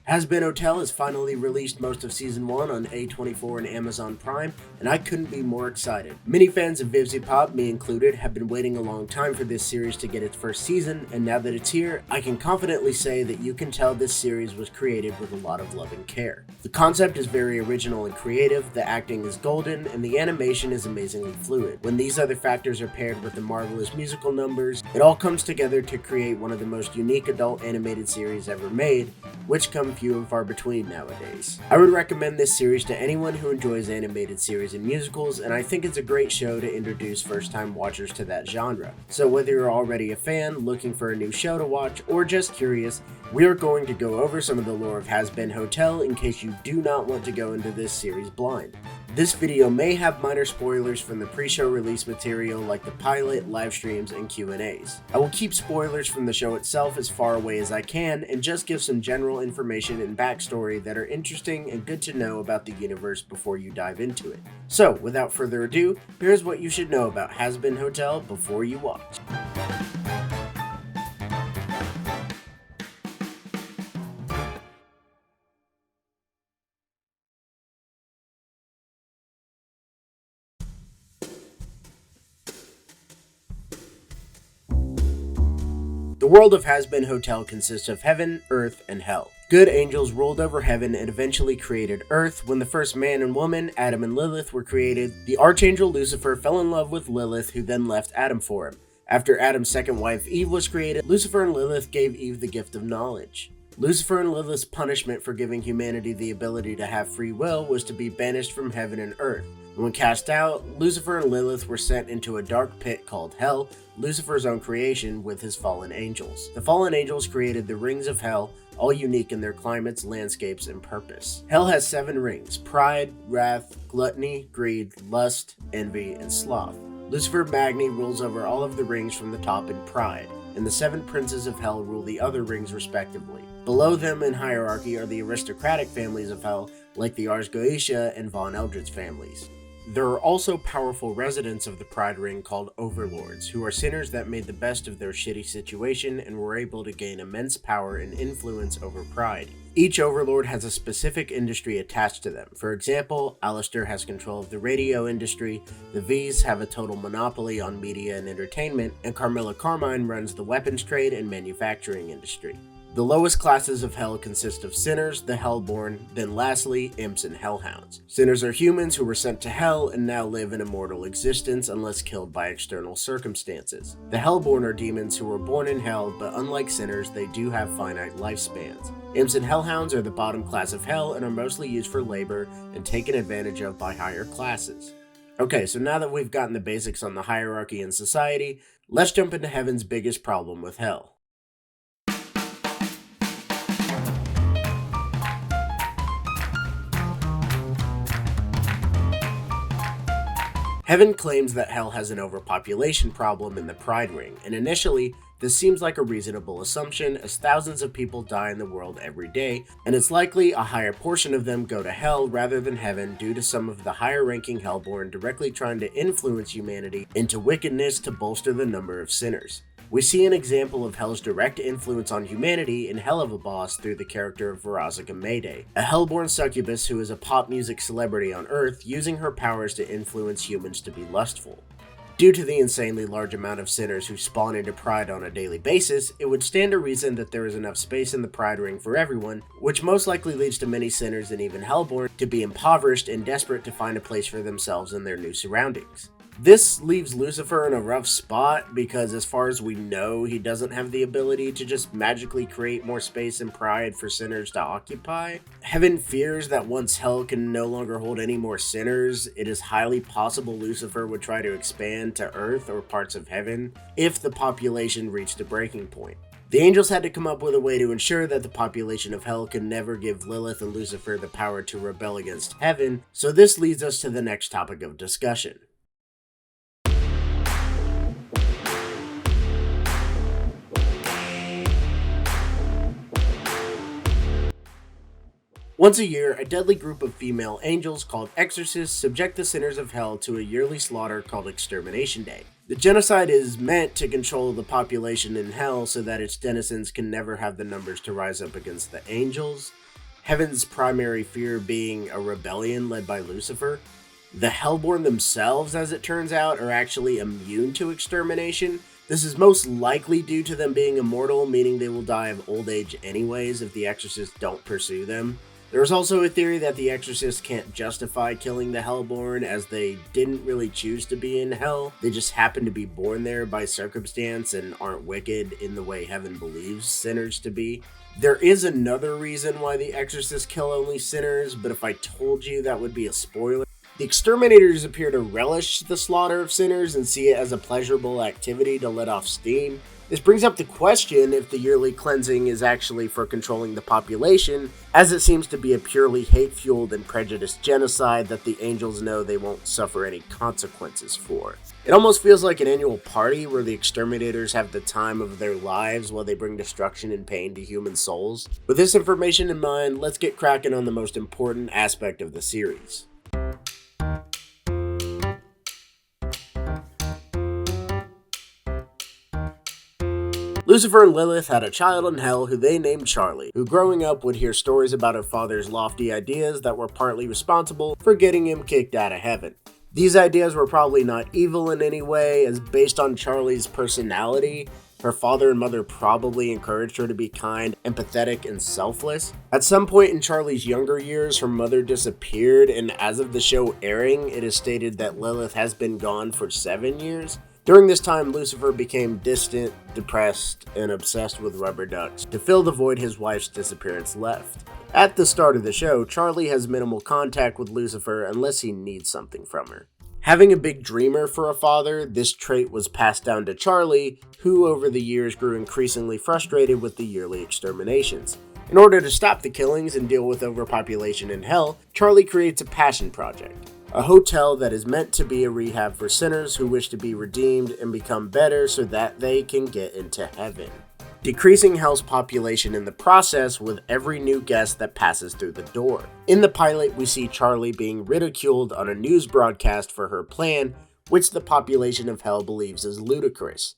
Hazbin Hotel has finally released most of Season 1 on A24 and Amazon Prime, and I couldn't be more excited. Many fans of Vivziepop, me included, have been waiting a long time for this series to get its first season, and now that it's here, I can confidently say that you can tell this series was created with a lot of love and care. The concept is very original and creative, the acting is golden, and the animation is amazingly fluid. When these other factors are paired with the marvelous musical numbers, it all comes together to create one of the most unique adult animated series ever made, which come few and far between nowadays. I would recommend this series to anyone who enjoys animated series and musicals, and I think it's a great show to introduce first-time watchers to that genre. So whether you're already a fan, looking for a new show to watch, or just curious, we are going to go over some of the lore of Hazbin Hotel in case you do not want to go into this series blind. This video may have minor spoilers from the pre-show release material like the pilot, live streams, and Q&As. I will keep spoilers from the show itself as far away as I can and just give some general information and backstory that are interesting and good to know about the universe before you dive into it. So, without further ado, here's what you should know about Hazbin Hotel before you watch. The world of Hazbin Hotel consists of heaven, earth, and hell. Good angels ruled over heaven and eventually created earth. When the first man and woman, Adam and Lilith, were created, the archangel Lucifer fell in love with Lilith, who then left Adam for him. After Adam's second wife Eve was created, Lucifer and Lilith gave Eve the gift of knowledge. Lucifer and Lilith's punishment for giving humanity the ability to have free will was to be banished from heaven and earth. When cast out, Lucifer and Lilith were sent into a dark pit called Hell, Lucifer's own creation, with his fallen angels. The fallen angels created the rings of Hell, all unique in their climates, landscapes, and purpose. Hell has 7 rings: pride, wrath, gluttony, greed, lust, envy, and sloth. Lucifer Magni rules over all of the rings from the top in pride, and the 7 princes of Hell rule the other rings respectively. Below them in hierarchy are the aristocratic families of Hell, like the Ars Goetia and Von Eldritch families. There are also powerful residents of the Pride Ring called Overlords, who are sinners that made the best of their shitty situation and were able to gain immense power and influence over Pride. Each Overlord has a specific industry attached to them. For example, Alistair has control of the radio industry, the V's have a total monopoly on media and entertainment, and Carmilla Carmine runs the weapons trade and manufacturing industry. The lowest classes of Hell consist of sinners, the Hellborn, then lastly, imps and hellhounds. Sinners are humans who were sent to Hell and now live an immortal existence unless killed by external circumstances. The Hellborn are demons who were born in Hell, but unlike sinners, they do have finite lifespans. Imps and hellhounds are the bottom class of Hell and are mostly used for labor and taken advantage of by higher classes. Okay, so now that we've gotten the basics on the hierarchy in society, let's jump into Heaven's biggest problem with Hell. Heaven claims that Hell has an overpopulation problem in the Pride Ring, and initially, this seems like a reasonable assumption as thousands of people die in the world every day, and it's likely a higher portion of them go to Hell rather than Heaven due to some of the higher-ranking Hellborn directly trying to influence humanity into wickedness to bolster the number of sinners. We see an example of Hell's direct influence on humanity in Helluva Boss through the character of Verazika Mayday, a Hellborn succubus who is a pop music celebrity on Earth using her powers to influence humans to be lustful. Due to the insanely large amount of sinners who spawn into Pride on a daily basis, it would stand to reason that there is enough space in the Pride Ring for everyone, which most likely leads to many sinners and even Hellborn to be impoverished and desperate to find a place for themselves in their new surroundings. This leaves Lucifer in a rough spot because as far as we know, he doesn't have the ability to just magically create more space in Pride for sinners to occupy. Heaven fears that once Hell can no longer hold any more sinners, it is highly possible Lucifer would try to expand to Earth or parts of Heaven if the population reached a breaking point. The angels had to come up with a way to ensure that the population of Hell could never give Lilith and Lucifer the power to rebel against Heaven, so this leads us to the next topic of discussion. Once a year, a deadly group of female angels called exorcists subject the sinners of Hell to a yearly slaughter called Extermination Day. The genocide is meant to control the population in Hell so that its denizens can never have the numbers to rise up against the angels. Heaven's primary fear being a rebellion led by Lucifer. The Hellborn themselves, as it turns out, are actually immune to extermination. This is most likely due to them being immortal, meaning they will die of old age anyways if the Exorcists don't pursue them. There is also a theory that the Exorcists can't justify killing the Hellborn as they didn't really choose to be in hell. They just happened to be born there by circumstance and aren't wicked in the way heaven believes sinners to be. There is another reason why the Exorcists kill only sinners, but if I told you, that would be a spoiler. The exterminators appear to relish the slaughter of sinners and see it as a pleasurable activity to let off steam. This brings up the question if the yearly cleansing is actually for controlling the population, as it seems to be a purely hate-fueled and prejudiced genocide that the angels know they won't suffer any consequences for. It almost feels like an annual party where the exterminators have the time of their lives while they bring destruction and pain to human souls. With this information in mind, let's get cracking on the most important aspect of the series. Lucifer and Lilith had a child in hell who they named Charlie, who growing up would hear stories about her father's lofty ideas that were partly responsible for getting him kicked out of heaven. These ideas were probably not evil in any way, as based on Charlie's personality, her father and mother probably encouraged her to be kind, empathetic, and selfless. At some point in Charlie's younger years, her mother disappeared, and as of the show airing, it is stated that Lilith has been gone for 7 years. During this time, Lucifer became distant, depressed, and obsessed with rubber ducks to fill the void his wife's disappearance left. At the start of the show, Charlie has minimal contact with Lucifer unless he needs something from her. Having a big dreamer for a father, this trait was passed down to Charlie, who over the years grew increasingly frustrated with the yearly exterminations. In order to stop the killings and deal with overpopulation in hell, Charlie creates a passion project. A hotel that is meant to be a rehab for sinners who wish to be redeemed and become better so that they can get into heaven, decreasing hell's population in the process with every new guest that passes through the door. In the pilot, we see Charlie being ridiculed on a news broadcast for her plan, which the population of hell believes is ludicrous.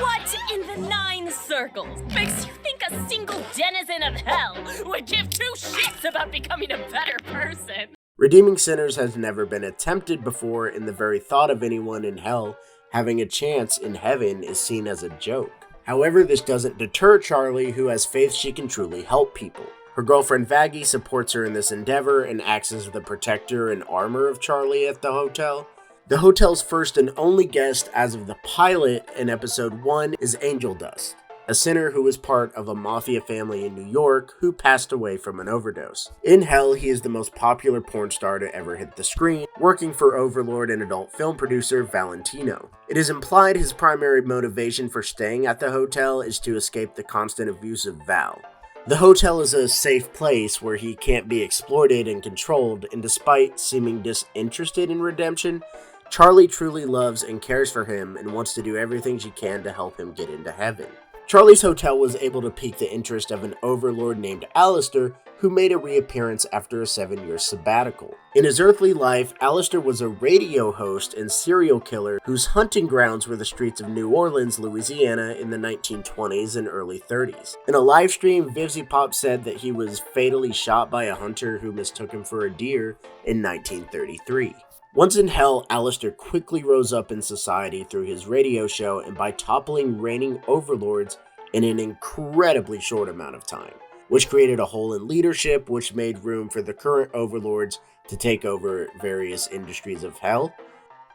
What in the 9 circles makes you think a single denizen of hell would give 2 shits about becoming a better person? Redeeming sinners has never been attempted before, and the very thought of anyone in hell having a chance in heaven is seen as a joke. However, this doesn't deter Charlie, who has faith she can truly help people. Her girlfriend Vaggie supports her in this endeavor and acts as the protector and armor of Charlie at the hotel. The hotel's first and only guest as of the pilot in episode 1 is Angel Dust, a sinner who was part of a mafia family in New York who passed away from an overdose. In hell, he is the most popular porn star to ever hit the screen, working for Overlord and adult film producer Valentino. It is implied his primary motivation for staying at the hotel is to escape the constant abuse of Val. The hotel is a safe place where he can't be exploited and controlled, and despite seeming disinterested in redemption, Charlie truly loves and cares for him and wants to do everything she can to help him get into heaven. Charlie's hotel was able to pique the interest of an overlord named Alistair, who made a reappearance after a 7-year sabbatical. In his earthly life, Alistair was a radio host and serial killer whose hunting grounds were the streets of New Orleans, Louisiana in the 1920s and early 30s. In a live stream, Vivzy Pop said that he was fatally shot by a hunter who mistook him for a deer in 1933. Once in hell, Alistair quickly rose up in society through his radio show and by toppling reigning overlords in an incredibly short amount of time, which created a hole in leadership which made room for the current overlords to take over various industries of hell.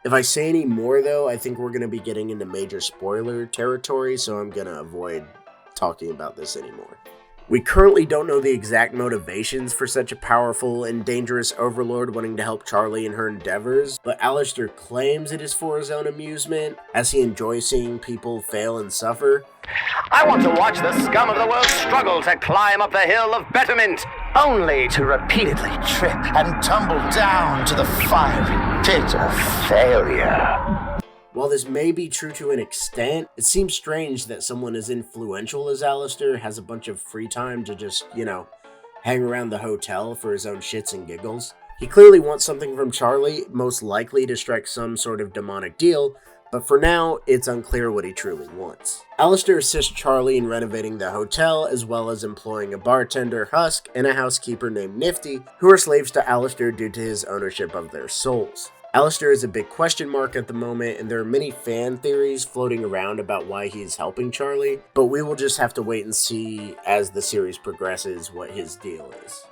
If I say any more though, I think we're going to be getting into major spoiler territory, so I'm going to avoid talking about this anymore. We currently don't know the exact motivations for such a powerful and dangerous overlord wanting to help Charlie in her endeavors, but Alistair claims it is for his own amusement, as he enjoys seeing people fail and suffer. I want to watch the scum of the world struggle to climb up the hill of betterment, only to repeatedly trip and tumble down to the fiery pit of failure. While this may be true to an extent, it seems strange that someone as influential as Alistair has a bunch of free time to just, hang around the hotel for his own shits and giggles. He clearly wants something from Charlie, most likely to strike some sort of demonic deal, but for now, it's unclear what he truly wants. Alistair assists Charlie in renovating the hotel, as well as employing a bartender, Husk, and a housekeeper named Nifty, who are slaves to Alistair due to his ownership of their souls. Alistair is a big question mark at the moment, and there are many fan theories floating around about why he's helping Charlie, but we will just have to wait and see as the series progresses what his deal is.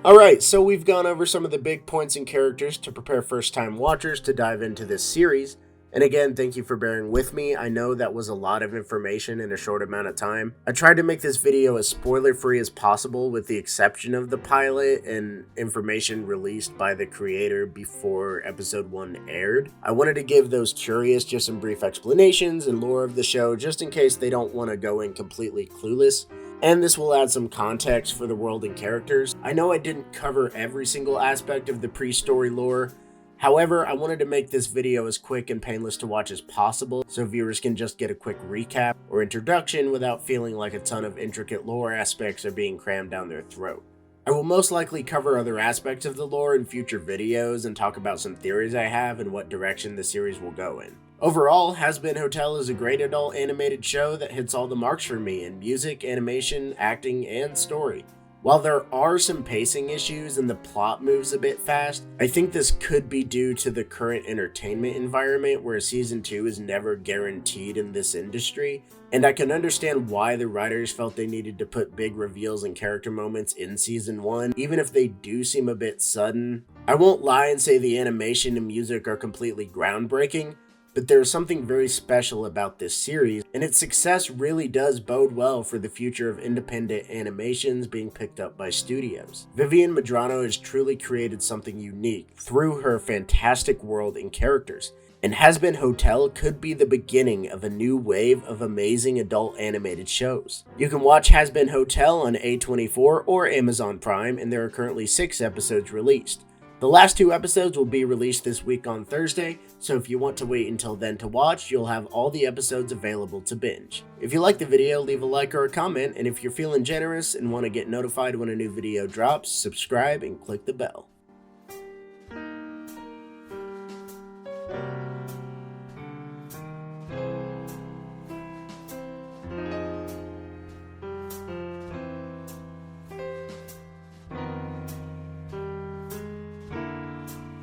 Alright, so we've gone over some of the big points and characters to prepare first-time watchers to dive into this series. And again, thank you for bearing with me. I know that was a lot of information in a short amount of time. I tried to make this video as spoiler-free as possible, with the exception of the pilot and information released by the creator before episode 1 aired. I wanted to give those curious just some brief explanations and lore of the show, just in case they don't want to go in completely clueless. And this will add some context for the world and characters. I know I didn't cover every single aspect of the pre-story lore. However, I wanted to make this video as quick and painless to watch as possible, so viewers can just get a quick recap or introduction without feeling like a ton of intricate lore aspects are being crammed down their throat. I will most likely cover other aspects of the lore in future videos and talk about some theories I have and what direction the series will go in. Overall, Hazbin Hotel is a great adult animated show that hits all the marks for me in music, animation, acting, and story. While there are some pacing issues and the plot moves a bit fast, I think this could be due to the current entertainment environment where season 2 is never guaranteed in this industry, and I can understand why the writers felt they needed to put big reveals and character moments in season 1, even if they do seem a bit sudden. I won't lie and say the animation and music are completely groundbreaking, but there's something very special about this series, and its success really does bode well for the future of independent animations being picked up by studios. Vivian Medrano has truly created something unique through her fantastic world and characters, and Hazbin Hotel could be the beginning of a new wave of amazing adult animated shows. You can watch Hazbin Hotel on A24 or Amazon Prime, and there are currently 6 episodes released. The last 2 episodes will be released this week on Thursday, so if you want to wait until then to watch, you'll have all the episodes available to binge. If you like the video, leave a like or a comment, and if you're feeling generous and want to get notified when a new video drops, subscribe and click the bell.